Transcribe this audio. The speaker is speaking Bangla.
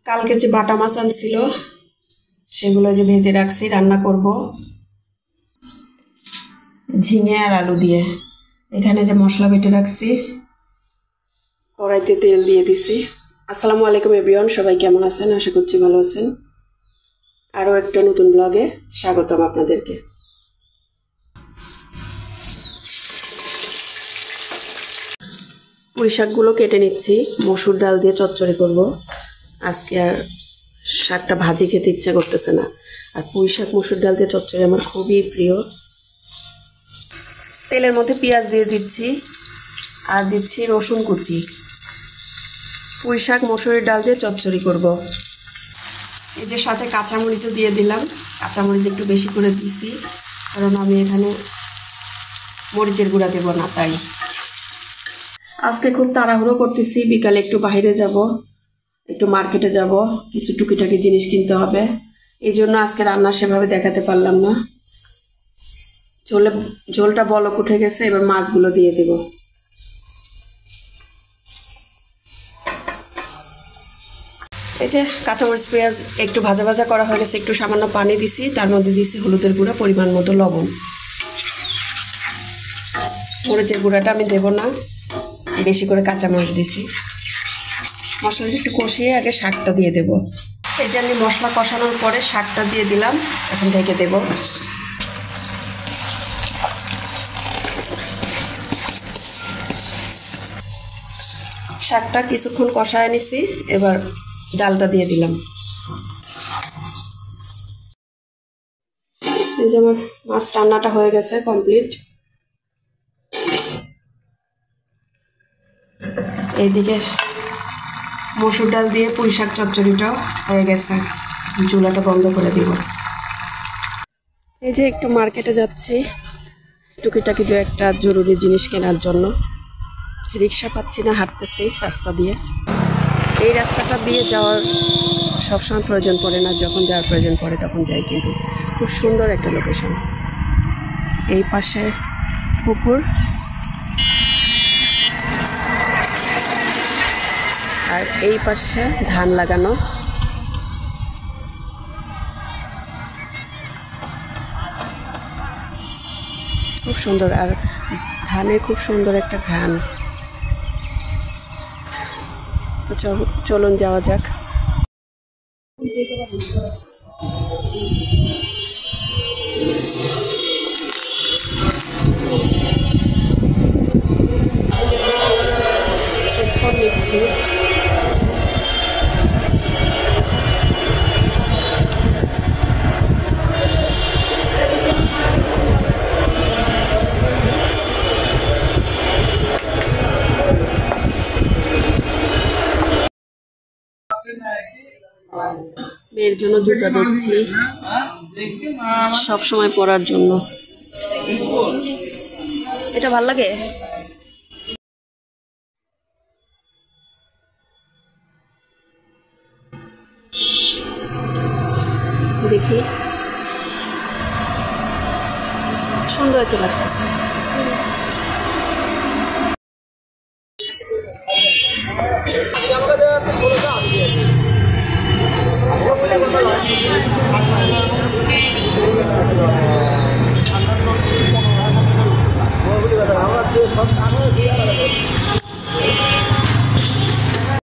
কালকে যে বাটা মাছ আনছিল সেগুলো যে ভেজে রাখছি, রান্না করব ঝিঙে আর আলু দিয়ে। এখানে যে মশলা বেটে রাখছি, কড়াইতে তেল দিয়ে দিছি। আসসালামু আলাইকুম এভরিওয়ান, সবাই কেমন আছেন? আশা করছি ভালো আছেন। আরও একটা নতুন ব্লগে স্বাগতম আপনাদেরকে। পুঁই শাকগুলো কেটে নিচ্ছি, মসুর ডাল দিয়ে চচ্চড়ি করব আজকে। আর শাকটা ভাজি খেতে ইচ্ছা করতেছে না, আর পুঁই শাক মসুর ডাল দিয়ে চচ্চড়ি আমার খুবই প্রিয়। তেলের মধ্যে পেঁয়াজ দিয়ে দিচ্ছি আর দিচ্ছি রসুন কুচি। পুঁই শাক মসুরের ডাল দিয়ে চচ্চড়ি করব। এই যে সাথে কাঁচামরিচও দিয়ে দিলাম, কাঁচামরিচ একটু বেশি করে দিয়েছি কারণ আমি এখানে মরিচের গুঁড়া দেব না, তাই। আজকে খুব তাড়াহুড়ো করতেছি, বিকালে একটু বাইরে যাব, একটু মার্কেটে যাব, কিছু টুকিটাকি জিনিস কিনতে হবে। এই জন্য আজকে রান্না সেভাবে দেখাতে পারলাম না। ঝোলটা বলক উঠে গেছে, এবার মাছগুলো দিয়ে দেব। এই যে কাঁচামরিচ পেঁয়াজ একটু ভাজা ভাজা করা হয়ে গেছে, একটু সামান্য পানি দিছি, তার মধ্যে দিছি হলুদের গুঁড়া, পরিমাণ মতো লবণ। মরিচের গুঁড়াটা আমি দেব না, বেশি করে কাঁচামরিচ দিছি। মশলাটা একটু কষিয়ে আগে শাকটা দিয়ে দেব। এই যে আমি মশলা কষানোর পরে শাকটা দিয়ে দিলাম, এখন ঢেকে দেব। শাকটা কিছুক্ষণ কষায় নিছি, এবার ডালটা দিয়ে দিলাম। এই যে আমার মাছ রান্নাটা হয়ে গেছে, কমপ্লিট। এইদিকে মসুর ডাল দিয়ে পুঁই শাক চচ্চড়িটাও হয়ে গেছে, চুলাটা বন্ধ করে দিব। এই যে একটু মার্কেটে যাচ্ছি, টুকিটাকি দু একটা জরুরি জিনিস কেনার জন্য। রিক্সা পাচ্ছি না, হাঁটতেছি রাস্তা দিয়ে। এই রাস্তাটা দিয়ে যাওয়ার সবসময় প্রয়োজন পড়ে না, যখন যাওয়ার প্রয়োজন পড়ে তখন যাই, কিন্তু খুব সুন্দর একটা লোকেশন। এই পাশে পুকুর আর এই পাশে ধান লাগানো। খুব সুন্দর, আর ধানে খুব সুন্দর একটা ঘ্রাণ। তো চলুন যাওয়া যাক। হেডফোন নিচ্ছি। মেয়ের জন্য জুতা দিচ্ছি, সব সময় পরার জন্য। এটা ভাল লাগে। দেখি, সুন্দর একটা লাগতেছে।